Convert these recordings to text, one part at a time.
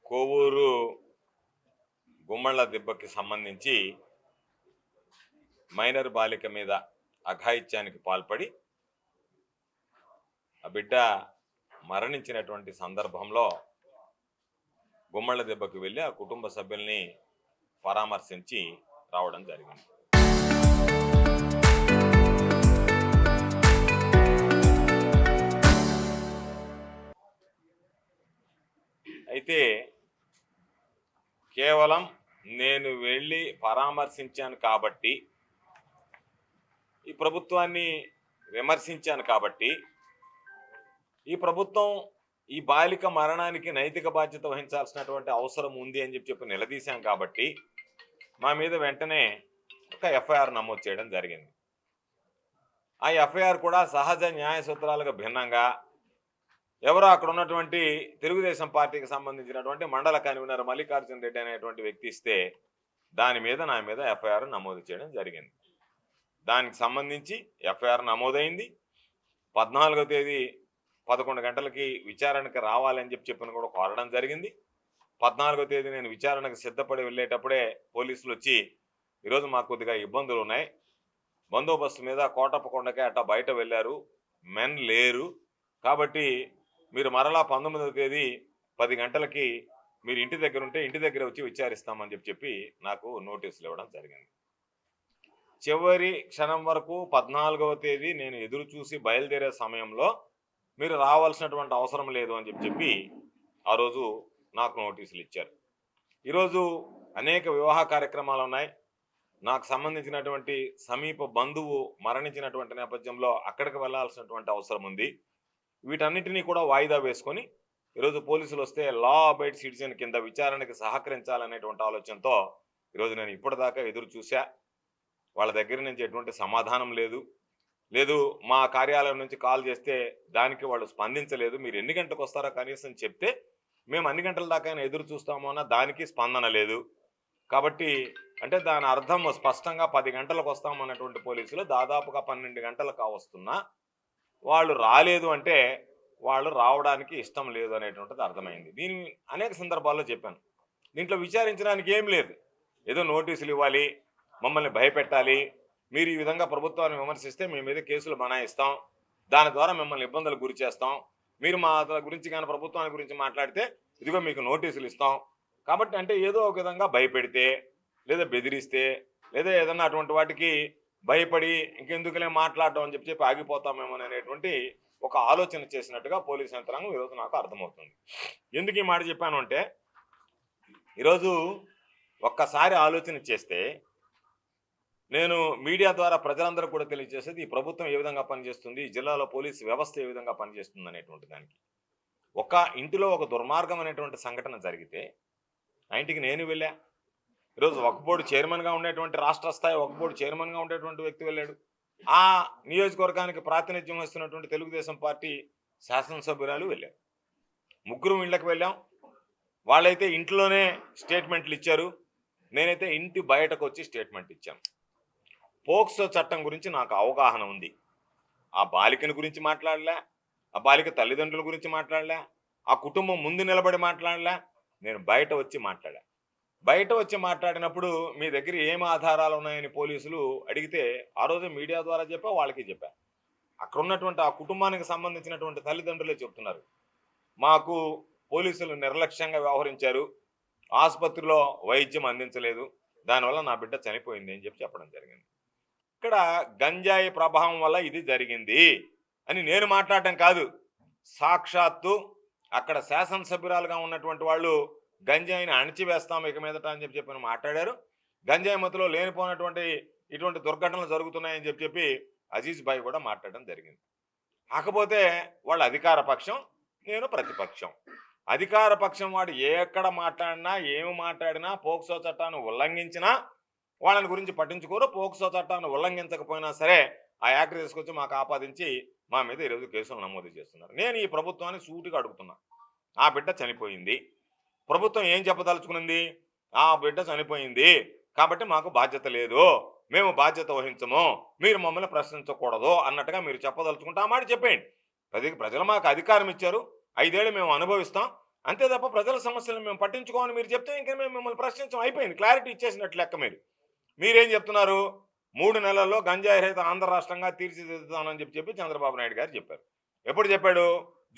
కోవూరు గుమ్మళ్ళ దిబ్బకి సంబంధించి మైనర్ బాలిక మీద అఘాయిత్యానికి పాల్పడి ఆ బిడ్డ మరణించినటువంటి సందర్భంలో గుమ్మళ్ళ దిబ్బకి వెళ్ళి ఆ కుటుంబ సభ్యుల్ని పరామర్శించి రావడం జరిగింది. అయితే కేవలం నేను వెళ్ళి పరామర్శించాను కాబట్టి, ఈ ప్రభుత్వాన్ని విమర్శించాను కాబట్టి, ఈ ప్రభుత్వం ఈ బాలిక మరణానికి నైతిక బాధ్యత వహించాల్సినటువంటి అవసరం ఉంది అని చెప్పి నిలదీశాం కాబట్టి మా మీద వెంటనే ఒక ఎఫ్ఐఆర్ నమోదు చేయడం జరిగింది. ఆ ఎఫ్ఐఆర్ కూడా సహజ న్యాయ సూత్రాలకు భిన్నంగా ఎవరో అక్కడ ఉన్నటువంటి తెలుగుదేశం పార్టీకి సంబంధించినటువంటి మండల కన్వీనర్ మల్లికార్జున రెడ్డి అనేటువంటి వ్యక్తి ఇస్తే దాని మీద నా మీద ఎఫ్ఐఆర్ నమోదు చేయడం జరిగింది. దానికి సంబంధించి ఎఫ్ఐఆర్ నమోదైంది. 14వ తేదీ 11 గంటలకి విచారణకి రావాలని చెప్పిన కూడా కోరడం జరిగింది. 14వ తేదీ నేను విచారణకు సిద్ధపడి వెళ్ళేటప్పుడే పోలీసులు వచ్చి, ఈరోజు మాకు కొద్దిగా ఇబ్బందులు ఉన్నాయి, బందోబస్తు మీద కోటప్పకొండకే అట్టా బయట వెళ్ళారు, మెన్ లేరు, కాబట్టి మీరు మరలా 19వ తేదీ 10 గంటలకి మీరు ఇంటి దగ్గర ఉంటే ఇంటి దగ్గర వచ్చి విచారిస్తామని చెప్పి నాకు నోటీసులు ఇవ్వడం జరిగింది. చివరి క్షణం వరకు 14వ తేదీ నేను ఎదురు చూసి బయలుదేరే సమయంలో మీరు రావాల్సినటువంటి అవసరం లేదు అని చెప్పి ఆ రోజు నాకు నోటీసులు ఇచ్చారు. ఈరోజు అనేక వివాహ కార్యక్రమాలు ఉన్నాయి. నాకు సంబంధించినటువంటి సమీప బంధువు మరణించినటువంటి నేపథ్యంలో అక్కడికి వెళ్లాల్సినటువంటి అవసరం ఉంది. వీటన్నిటినీ కూడా వాయిదా వేసుకొని ఈరోజు పోలీసులు వస్తే లా అబైడ్ సిటిజన్ కింద విచారణకి సహకరించాలనేటువంటి ఆలోచనతో ఈరోజు నేను ఇప్పటిదాకా ఎదురు చూశా. వాళ్ళ దగ్గర నుంచి ఎటువంటి సమాధానం లేదు. మా కార్యాలయం నుంచి కాల్ చేస్తే దానికి వాళ్ళు స్పందించలేదు. మీరు ఎన్ని గంటలకు వస్తారో కనీసం చెప్తే మేము అన్ని గంటల దాకా ఎదురు చూస్తామో అన్న దానికి స్పందన లేదు. కాబట్టి అంటే దాని అర్థం స్పష్టంగా 10 గంటలకు వస్తామన్నటువంటి పోలీసులు దాదాపుగా 12 గంటలకు వస్తున్నా వాళ్ళు రాలేదు అంటే వాళ్ళు రావడానికి ఇష్టం లేదు అనేటువంటిది అర్థమైంది. దీని అనేక సందర్భాల్లో చెప్పాను. దీంట్లో విచారించడానికి ఏం లేదు. ఏదో నోటీసులు ఇవ్వాలి, మమ్మల్ని భయపెట్టాలి, మీరు ఈ విధంగా ప్రభుత్వాన్ని విమర్శిస్తే మీ మీద కేసులు బనాయిస్తాం, దాని ద్వారా మిమ్మల్ని ఇబ్బందులకు గురి చేస్తాం, మీరు మా గురించి కానీ ప్రభుత్వాన్ని గురించి మాట్లాడితే ఇదిగో మీకు నోటీసులు ఇస్తాం. కాబట్టి అంటే ఏదో ఒక విధంగా భయపెడితే లేదా బెదిరిస్తే లేదా ఏదన్నా అటువంటి వాటికి భయపడి ఇంకెందుకులే మాట్లాడడం అని చెప్పి ఆగిపోతామేమో అనేటువంటి ఒక ఆలోచన చేసినట్టుగా పోలీసు యంత్రాంగం ఈరోజు నాకు అర్థమవుతుంది. ఎందుకు ఈ మాట చెప్పాను అంటే, ఈరోజు ఒక్కసారి ఆలోచన చేస్తే నేను మీడియా ద్వారా ప్రజలందరూ కూడా తెలియజేసేది ఈ ప్రభుత్వం ఏ విధంగా పనిచేస్తుంది, జిల్లాలో పోలీసు వ్యవస్థ ఏ విధంగా పనిచేస్తుంది అనేటువంటి దానికి. ఒక ఇంటిలో ఒక దుర్మార్గం అనేటువంటి సంఘటన జరిగితే ఆ ఇంటికి నేను వెళ్ళా. ఈరోజు వక్ఫ్ బోర్డు చైర్మన్గా ఉండేటువంటి రాష్ట్ర స్థాయి వక్ఫ్ బోర్డు చైర్మన్గా ఉండేటువంటి వ్యక్తి వెళ్ళాడు. ఆ నియోజకవర్గానికి ప్రాతినిధ్యం వస్తున్నటువంటి తెలుగుదేశం పార్టీ శాసనసభ్యురాలు వెళ్ళారు. ముగ్గురు ఇళ్ళకి వెళ్ళాం. వాళ్ళైతే ఇంట్లోనే స్టేట్మెంట్లు ఇచ్చారు, నేనైతే ఇంటి బయటకు వచ్చి స్టేట్మెంట్ ఇచ్చాను. పోక్సో చట్టం గురించి నాకు అవగాహన ఉంది. ఆ బాలికని గురించి మాట్లాడలే, ఆ బాలిక తల్లిదండ్రుల గురించి మాట్లాడలే, ఆ కుటుంబం ముందు నిలబడి మాట్లాడలే, నేను బయట వచ్చి మాట్లాడా. బయట వచ్చి మాట్లాడినప్పుడు మీ దగ్గర ఏం ఆధారాలు ఉన్నాయని పోలీసులు అడిగితే ఆ రోజు మీడియా ద్వారా చెప్పా, వాళ్ళకి చెప్పా. అక్కడ ఉన్నటువంటి ఆ కుటుంబానికి సంబంధించినటువంటి తల్లిదండ్రులే చెప్తున్నారు, మాకు పోలీసులు నిర్లక్ష్యంగా వ్యవహరించారు, ఆసుపత్రిలో వైద్యం అందించలేదు, దానివల్ల నా బిడ్డ చనిపోయింది అని చెప్పడం జరిగింది. ఇక్కడ గంజాయి ప్రభావం వల్ల ఇది జరిగింది అని నేను మాట్లాడటం కాదు, సాక్షాత్తు అక్కడ శాసనసభ్యురాలుగా ఉన్నటువంటి వాళ్ళు గంజాయిని అణిచివేస్తాం ఇక మీదట అని చెప్పి మాట్లాడారు. గంజాయి మత్తులో లేనిపోయినటువంటి ఇటువంటి దుర్ఘటనలు జరుగుతున్నాయని చెప్పి అజీజ్ భాయ్ కూడా మాట్లాడడం జరిగింది. కాకపోతే వాళ్ళు అధికార పక్షం, నేను ప్రతిపక్షం. అధికార పక్షం వాడు ఎక్కడ మాట్లాడినా ఏమి మాట్లాడినా పోక్సో చట్టాన్ని ఉల్లంఘించినా వాళ్ళని గురించి పట్టించుకోరు. పోక్సో చట్టాన్ని ఉల్లంఘించకపోయినా సరే ఆ యాక్ట్ తీసుకొచ్చి మాకు ఆపాదించి మా మీద ఈరోజు కేసులు నమోదు చేస్తున్నారు. నేను ఈ ప్రభుత్వాన్ని సూటిగా అడుగుతున్నా, ఆ బిడ్డ చనిపోయింది, ప్రభుత్వం ఏం చెప్పదలుచుకునింది? ఆ బిడ్డ చనిపోయింది కాబట్టి మాకు బాధ్యత లేదు, మేము బాధ్యత వహించము, మీరు మమ్మల్ని ప్రశ్నించకూడదు అన్నట్టుగా మీరు చెప్పదలుచుకుంటే ఆ మాట చెప్పేయండి. ప్రజలు మాకు అధికారం ఇచ్చారు, 5 ఏళ్ళు మేము అనుభవిస్తాం, అంతే తప్ప ప్రజల సమస్యలను మేము పట్టించుకోమని మీరు చెప్తే ఇంకా మేము మిమ్మల్ని ప్రశ్నించడం అయిపోయింది. క్లారిటీ ఇచ్చేసినట్లు లెక్క మీరు. మీరేం చెప్తున్నారు? 3 నెలల్లో గంజాయి రహిత ఆంధ్ర రాష్ట్రంగా తీర్చిదిద్దుతానని చెప్పి చంద్రబాబు నాయుడు గారు చెప్పారు. ఎప్పుడు చెప్పాడు?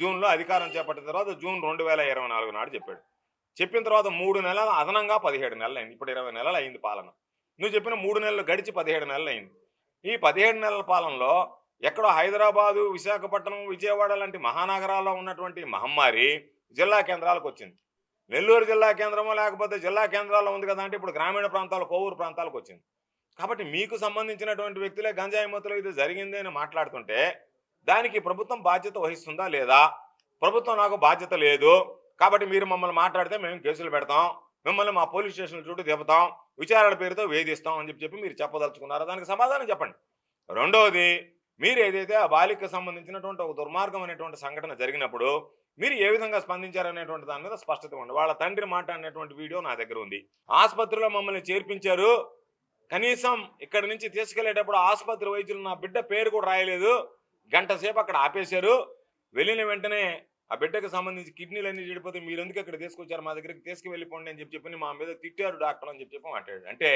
జూన్లో అధికారం చేపట్టిన తర్వాత జూన్ 2024 నాడు చెప్పాడు. చెప్పిన తర్వాత 3 నెలలు అదనంగా 17 నెలలు అయింది. ఇప్పుడు 20 నెలలు అయింది పాలన. నువ్వు చెప్పిన 3 నెలలు గడిచి 17 నెలలు అయింది. ఈ 17 నెలల పాలనలో ఎక్కడో హైదరాబాదు, విశాఖపట్నం, విజయవాడ లాంటి మహానగరాల్లో ఉన్నటువంటి మహమ్మారి జిల్లా కేంద్రాలకు వచ్చింది. నెల్లూరు జిల్లా కేంద్రమో లేకపోతే జిల్లా కేంద్రాల్లో ఉంది కదా అంటే ఇప్పుడు గ్రామీణ ప్రాంతాలు, కోవూరు ప్రాంతాలకు వచ్చింది. కాబట్టి మీకు సంబంధించినటువంటి వ్యక్తులే గంజాయి మత్తులో ఇది జరిగింది అని మాట్లాడుతుంటే దానికి ప్రభుత్వం బాధ్యత వహిస్తుందా లేదా? ప్రభుత్వం నాకు బాధ్యత లేదు కాబట్టి మీరు మమ్మల్ని మాట్లాడితే మేము కేసులు పెడతాం, మిమ్మల్ని మా పోలీస్ స్టేషన్ చుట్టూ తిప్పుతాం, విచారణ పేరుతో వేధిస్తాం అని చెప్పి మీరు చెప్పదలుచుకున్నారో దానికి సమాధానం చెప్పండి. రెండవది, మీరు ఏదైతే ఆ బాలికకు సంబంధించినటువంటి ఒక దుర్మార్గం అనేటువంటి సంఘటన జరిగినప్పుడు మీరు ఏ విధంగా స్పందించారనేటువంటి దాని మీద స్పష్టత ఉంది. వాళ్ళ తండ్రి మాట్లాడినటువంటి వీడియో నా దగ్గర ఉంది. ఆసుపత్రిలో మమ్మల్ని చేర్పించారు, కనీసం ఇక్కడి నుంచి తీసుకెళ్లేటప్పుడు ఆసుపత్రి వైద్యులు నా బిడ్డ పేరు కూడా రాయలేదు, గంట సేపు అక్కడ ఆపేశారు, వెళ్ళిన వెంటనే ఆ బిడ్డకు సంబంధించి కిడ్నీలన్నీ చెడిపోతే మీరు ఎందుకు ఇక్కడ తీసుకొచ్చారు, మా దగ్గరికి తీసుకువెళ్ళిపోండి అని చెప్పి మా మీద తిట్టారు డాక్టర్ అని చెప్పి మాట్లాడాడు. అంటే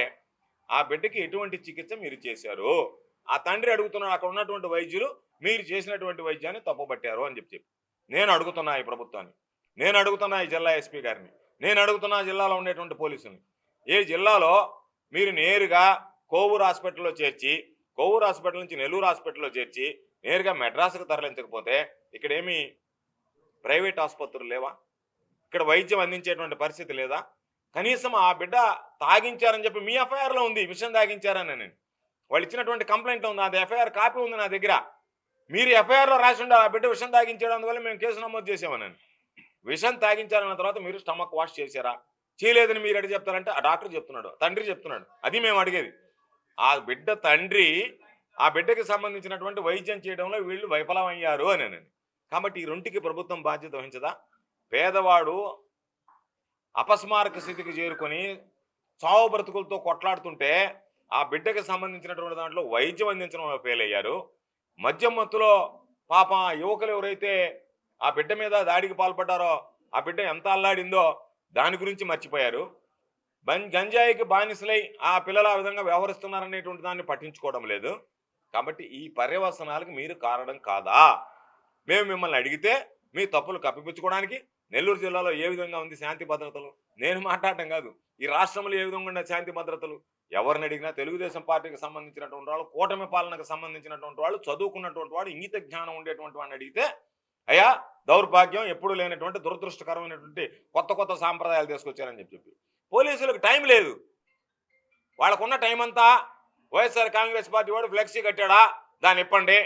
ఆ బిడ్డకి ఎటువంటి చికిత్స మీరు చేశారు? ఆ తండ్రి అడుగుతున్నాడు, అక్కడ ఉన్నటువంటి వైద్యులు మీరు చేసినటువంటి వైద్యాన్ని తప్పుపట్టారు అని చెప్పి నేను అడుగుతున్నా ఈ ప్రభుత్వాన్ని, నేను అడుగుతున్నా ఈ జిల్లా ఎస్పీ గారిని, నేను అడుగుతున్నా జిల్లాలో ఉండేటువంటి పోలీసుని. ఏ జిల్లాలో మీరు నేరుగా కోవూరు హాస్పిటల్లో చేర్చి, కోవూరు హాస్పిటల్ నుంచి నెల్లూరు హాస్పిటల్లో చేర్చి నేరుగా మెడ్రాస్కు తరలించకపోతే ఇక్కడేమి ప్రైవేట్ ఆసుపత్రులు లేవా? ఇక్కడ వైద్యం అందించేటువంటి పరిస్థితి లేదా? కనీసం ఆ బిడ్డ తాగించారని చెప్పి మీ ఎఫ్ఐఆర్లో ఉంది, విషయం తాగించారని నేను వాళ్ళు ఇచ్చినటువంటి కంప్లైంట్ ఉంది, అది ఎఫ్ఐఆర్ కాపీ ఉంది నా దగ్గర. మీరు ఎఫ్ఐఆర్లో రాసి ఉండే ఆ బిడ్డ విషం తాగించడం అందువల్ల మేము కేసు నమోదు చేసామని. విషం తాగించారన్న తర్వాత మీరు స్టమక్ వాష్ చేశారా? చేయలేదని మీరు ఎక్కడ చెప్తారంటే ఆ డాక్టర్ చెప్తున్నాడు, తండ్రి చెప్తున్నాడు. అది మేము అడిగేది. ఆ బిడ్డ తండ్రి ఆ బిడ్డకి సంబంధించినటువంటి వైద్యం చేయడంలో వీళ్ళు విఫలమయ్యారు అని. కాబట్టి ఈ రెంటికి ప్రభుత్వం బాధ్యత వహించదా? పేదవాడు అపస్మారక స్థితికి చేరుకొని చావు బ్రతుకులతో కొట్లాడుతుంటే ఆ బిడ్డకి సంబంధించినటువంటి దాంట్లో వైద్యం అందించడంలో ఫెయిల్ అయ్యారు. మద్యం మత్తులో పాప యువకులు ఎవరైతే ఆ బిడ్డ మీద దాడికి పాల్పడ్డారో ఆ బిడ్డ ఎంత అల్లాడిందో దాని గురించి మర్చిపోయారు. గంజాయికి బానిసలై ఆ పిల్లలు ఆ విధంగా వ్యవహరిస్తున్నారనేటువంటి దాన్ని పట్టించుకోవడం లేదు. కాబట్టి ఈ పర్యవసనాలకు మీరు కారణం కాదా? మేము మిమ్మల్ని అడిగితే మీ తప్పులు కప్పిపుచ్చుకోవడానికి నెల్లూరు జిల్లాలో ఏ విధంగా ఉంది శాంతి భద్రతలు నేను మాట్లాడటం కాదు, ఈ రాష్ట్రంలో ఏ విధంగా ఉన్న శాంతి భద్రతలు ఎవరిని అడిగినా తెలుగుదేశం పార్టీకి సంబంధించినటువంటి వాళ్ళు, కూటమి పాలనకు సంబంధించినటువంటి వాళ్ళు, చదువుకున్నటువంటి వాడు, ఇంగిత జ్ఞానం ఉండేటువంటి వాడిని అడిగితే అయ్యా దౌర్భాగ్యం ఎప్పుడు లేనటువంటి దురదృష్టకరమైనటువంటి కొత్త కొత్త సాంప్రదాయాలు తీసుకొచ్చారని చెప్పి పోలీసులకు టైం లేదు. వాళ్ళకున్న టైం అంతా వైఎస్ఆర్ కాంగ్రెస్ పార్టీ వాడు ఫ్లెక్సీ కట్టాడా దాన్ని ఇప్పండి,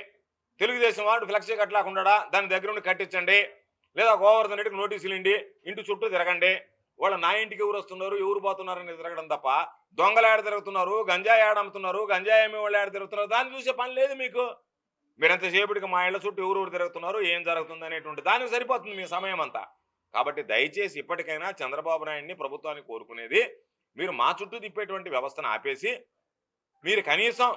తెలుగుదేశం వాడు ఫ్లెక్సీ కట్టలేకుండా దాని దగ్గర నుండి కట్టించండి, లేదా గోవర్ధన్ రెడ్డికి నోటీసులు ఇండి ఇంటి చుట్టూ తిరగండి. వాళ్ళు నా ఇంటికి ఎవరు వస్తున్నారు ఎవరు పోతున్నారని తిరగడం తప్ప దొంగలు ఏడ తిరుగుతున్నారు, గంజాయి ఏడ అమ్ముతున్నారు, గంజాయి అమ్మే వాళ్ళు ఏడ తిరుగుతున్నారు దాన్ని చూసే పని లేదు మీకు. మీరంతసేపటికి మా ఇళ్ల చుట్టూ ఎవరు తిరుగుతున్నారు, ఏం జరుగుతుంది అనేటువంటి దానికి సరిపోతుంది మీ సమయం అంతా. కాబట్టి దయచేసి ఇప్పటికైనా చంద్రబాబు నాయుడిని ప్రభుత్వాన్ని కోరుకునేది మీరు మా చుట్టూ తిప్పేటువంటి వ్యవస్థను ఆపేసి మీరు కనీసం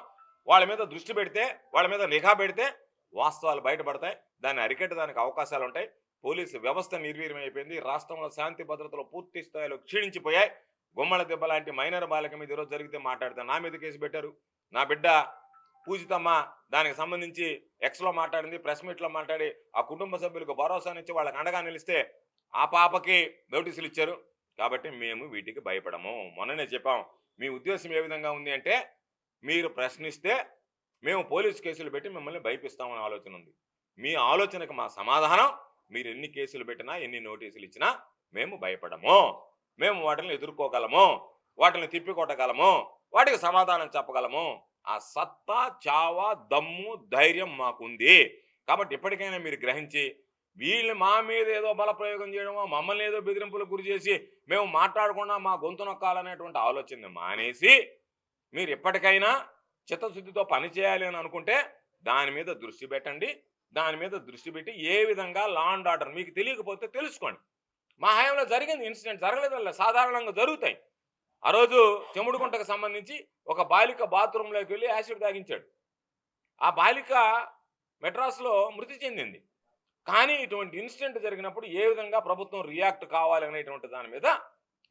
వాళ్ళ మీద దృష్టి పెడితే, వాళ్ళ మీద నిఘా పెడితే వాస్తవాలు బయటపడతాయి, దాన్ని అరికట్టడానికి అవకాశాలు ఉంటాయి. పోలీసు వ్యవస్థ నిర్వీర్యం అయిపోయింది, రాష్ట్రంలో శాంతి భద్రతలు పూర్తి స్థాయిలో క్షీణించిపోయాయి. గుమ్మల దెబ్బ లాంటి మైనర్ బాలిక మీద ఈరోజు జరిగితే మాట్లాడితే నా మీద కేసు పెట్టారు. నా బిడ్డ పూజితమ్మ దానికి సంబంధించి ఎక్స్లో మాట్లాడింది, ప్రెస్ మీట్లో మాట్లాడి ఆ కుటుంబ సభ్యులకు భరోసానిచ్చి వాళ్ళకి అండగా నిలిస్తే ఆ పాపకి నోటీసులు ఇచ్చారు. కాబట్టి మేము వీటికి భయపడము. మొన్ననే చెప్పాం మీ ఉద్దేశం ఏ విధంగా ఉంది అంటే మీరు ప్రశ్నిస్తే మేము పోలీసు కేసులు పెట్టి మిమ్మల్ని భయపిస్తామని ఆలోచన ఉంది. మీ ఆలోచనకు మా సమాధానం మీరు ఎన్ని కేసులు పెట్టినా ఎన్ని నోటీసులు ఇచ్చినా మేము భయపడము, మేము వాటిని ఎదుర్కోగలము, వాటిని తిప్పికొట్టగలము, వాటికి సమాధానం చెప్పగలము. ఆ సత్తా, చావా, దమ్ము, ధైర్యం మాకుంది. కాబట్టి ఇప్పటికైనా మీరు గ్రహించి వీళ్ళు మా మీద ఏదో బలప్రయోగం చేయడమో మమ్మల్ని ఏదో బెదిరింపులకు గురి చేసి మేము మాట్లాడకుండా మా గొంతు నొక్కాలనేటువంటి ఆలోచనని మానేసి మీరు ఎప్పటికైనా చిత్తశుద్ధితో పనిచేయాలి అని అనుకుంటే దాని మీద దృష్టి పెట్టండి. దాని మీద దృష్టి పెట్టి ఏ విధంగా లా అండ్ ఆర్డర్ మీకు తెలియకపోతే తెలుసుకోండి. మా హయాంలో జరిగింది ఇన్సిడెంట్, జరగలేదల్ల సాధారణంగా జరుగుతాయి. ఆ రోజు చెముడుగుంటకు సంబంధించి ఒక బాలిక బాత్రూంలోకి వెళ్ళి యాసిడ్ తాగించాడు. ఆ బాలిక మెడ్రాస్లో మృతి చెందింది. కానీ ఇటువంటి ఇన్సిడెంట్ జరిగినప్పుడు ఏ విధంగా ప్రభుత్వం రియాక్ట్ కావాలి అనేటువంటి దాని మీద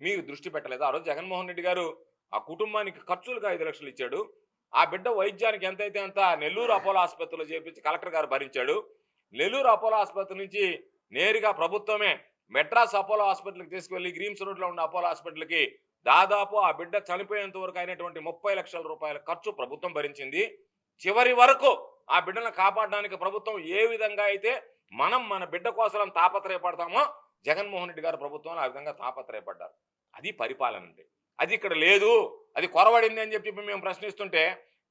మీరు దృష్టి పెట్టలేదు. ఆ రోజు జగన్మోహన్ రెడ్డి గారు ఆ కుటుంబానికి ఖర్చులుగా 5 లక్షలు ఇచ్చాడు. ఆ బిడ్డ వైద్యానికి ఎంతైతే అంత నెల్లూరు అపోలో ఆసుపత్రిలో చేర్పించి కలెక్టర్ గారు భరించాడు. నెల్లూరు అపోలో ఆసుపత్రి నుంచి నేరుగా ప్రభుత్వమే మెడ్రాస్ అపోలో హాస్పిటల్కి తీసుకువెళ్ళి గ్రీమ్స్ రోడ్లో ఉన్న అపోలో హాస్పిటల్కి దాదాపు ఆ బిడ్డ చనిపోయేంత వరకు అయినటువంటి 30 లక్షల రూపాయల ఖర్చు ప్రభుత్వం భరించింది. చివరి వరకు ఆ బిడ్డను కాపాడడానికి ప్రభుత్వం ఏ విధంగా అయితే మనం మన బిడ్డ కోసం తాపత్రయపడతామో జగన్మోహన్ రెడ్డి గారు ప్రభుత్వం ఆ విధంగా తాపత్రయపడ్డారు. అది పరిపాలన అంటే. అది ఇక్కడ లేదు, అది కొరవడింది అని చెప్పి మేము ప్రశ్నిస్తుంటే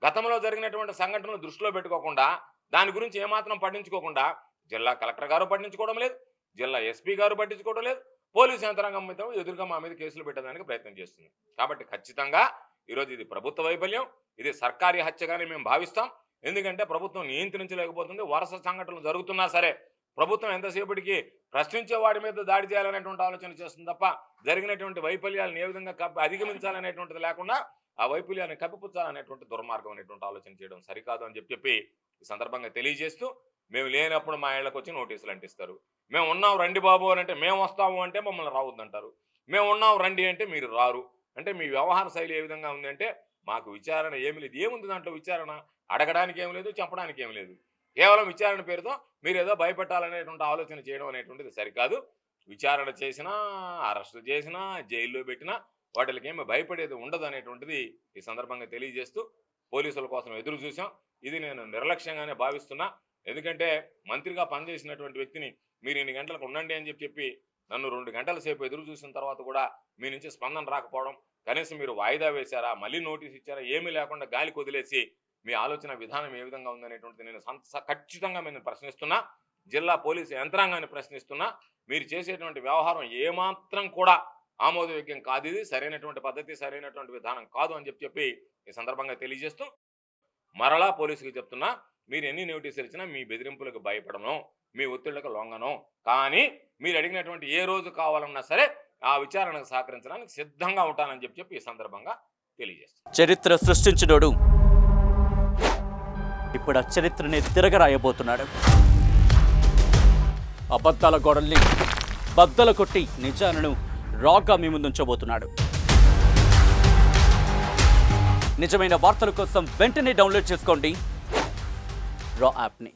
గతంలో జరిగినటువంటి సంఘటనలు దృష్టిలో పెట్టుకోకుండా దాని గురించి ఏమాత్రం పట్టించుకోకుండా జిల్లా కలెక్టర్ గారు పట్టించుకోవడం లేదు, జిల్లా ఎస్పీ గారు పట్టించుకోవడం లేదు, పోలీసు యంత్రాంగం మీద ఎదురుగా మా మీద కేసులు పెట్టడానికి ప్రయత్నం చేస్తుంది. కాబట్టి ఖచ్చితంగా ఈరోజు ఇది ప్రభుత్వ వైఫల్యం, ఇది సర్కారీ హత్యగానే మేము భావిస్తాం. ఎందుకంటే ప్రభుత్వం నియంత్రించలేకపోతుంది. వరుస సంఘటనలు జరుగుతున్నా సరే ప్రభుత్వం ఎంతసేపటికి ప్రశ్నించే వాడి మీద దాడి చేయాలనేటువంటి ఆలోచన చేస్తుంది తప్ప జరిగినటువంటి వైఫల్యాలను ఏ విధంగా అధిగమించాలనేటువంటిది లేకుండా ఆ వైఫల్యాన్ని కప్పిపుచ్చాలనేటువంటి దుర్మార్గం అనేటువంటి ఆలోచన చేయడం సరికాదు అని చెప్పి ఈ సందర్భంగా తెలియజేస్తూ, మేము లేనప్పుడు మా ఇళ్లకు వచ్చి నోటీసులు అంటిస్తారు. మేము ఉన్నాం రండి బాబు అని అంటే మేము వస్తాము అంటే మమ్మల్ని రావద్దంటారు. మేము ఉన్నాం రండి అంటే మీరు రారు. అంటే మీ వ్యవహార శైలి ఏ విధంగా ఉంది అంటే మాకు విచారణ ఏమి లేదు. ఏముంది దాంట్లో విచారణ? అడగడానికి ఏం లేదు, చెప్పడానికి ఏం లేదు. కేవలం విచారణ పేరుతో మీరు ఏదో భయపెట్టాలనేటువంటి ఆలోచన చేయడం అనేటువంటిది సరికాదు. విచారణ చేసినా, అరెస్ట్ చేసినా, జైల్లో పెట్టినా వాటికి ఏమి భయపడేది ఉండదు అనేటువంటిది ఈ సందర్భంగా తెలియజేస్తూ, పోలీసుల కోసం ఎదురు చూసాం. ఇది నేను నిర్లక్ష్యంగానే భావిస్తున్నా. ఎందుకంటే మంత్రిగా పనిచేసినటువంటి వ్యక్తిని మీరు ఇన్ని గంటలకు ఉండండి అని చెప్పి నన్ను 2 గంటల సేపు ఎదురు చూసిన తర్వాత కూడా మీ నుంచి స్పందన రాకపోవడం, కనీసం మీరు వాయిదా వేశారా, మళ్ళీ నోటీస్ ఇచ్చారా, ఏమీ లేకుండా గాలికి వదిలేసి మీ ఆలోచన విధానం ఏ విధంగా ఉందనేటువంటిది నేను ఖచ్చితంగా నేను ప్రశ్నిస్తున్నా. జిల్లా పోలీసు యంత్రాంగాన్ని ప్రశ్నిస్తున్నా. మీరు చేసేటువంటి వ్యవహారం ఏమాత్రం కూడా ఆమోదయోగ్యం కాదు. ఇది సరైనటువంటి పద్ధతి, సరైనటువంటి విధానం కాదు అని చెప్పి ఈ సందర్భంగా తెలియజేస్తూ, మరలా పోలీసుకి చెప్తున్నా, మీరు ఎన్ని నోటీసులు ఇచ్చినా మీ బెదిరింపులకు భయపడను, మీ ఒత్తిళ్లకు లొంగను. కానీ మీరు అడిగినటువంటి ఏ రోజు కావాలన్నా సరే ఆ విచారణకు సహకరించడానికి సిద్ధంగా ఉంటానని చెప్పి ఈ సందర్భంగా తెలియజేస్తాను. చరిత్ర సృష్టించినోడు ఇప్పుడు ఆ చరిత్రని తిరగరాయబోతున్నాడు. అబద్ధాల గోడల్ని బద్దలు కొట్టి నిజాలను రాగా మీ ముందుంచబోతున్నాడు. నిజమైన వార్తల కోసం వెంటనే డౌన్లోడ్ చేసుకోండి రా యాప్ని.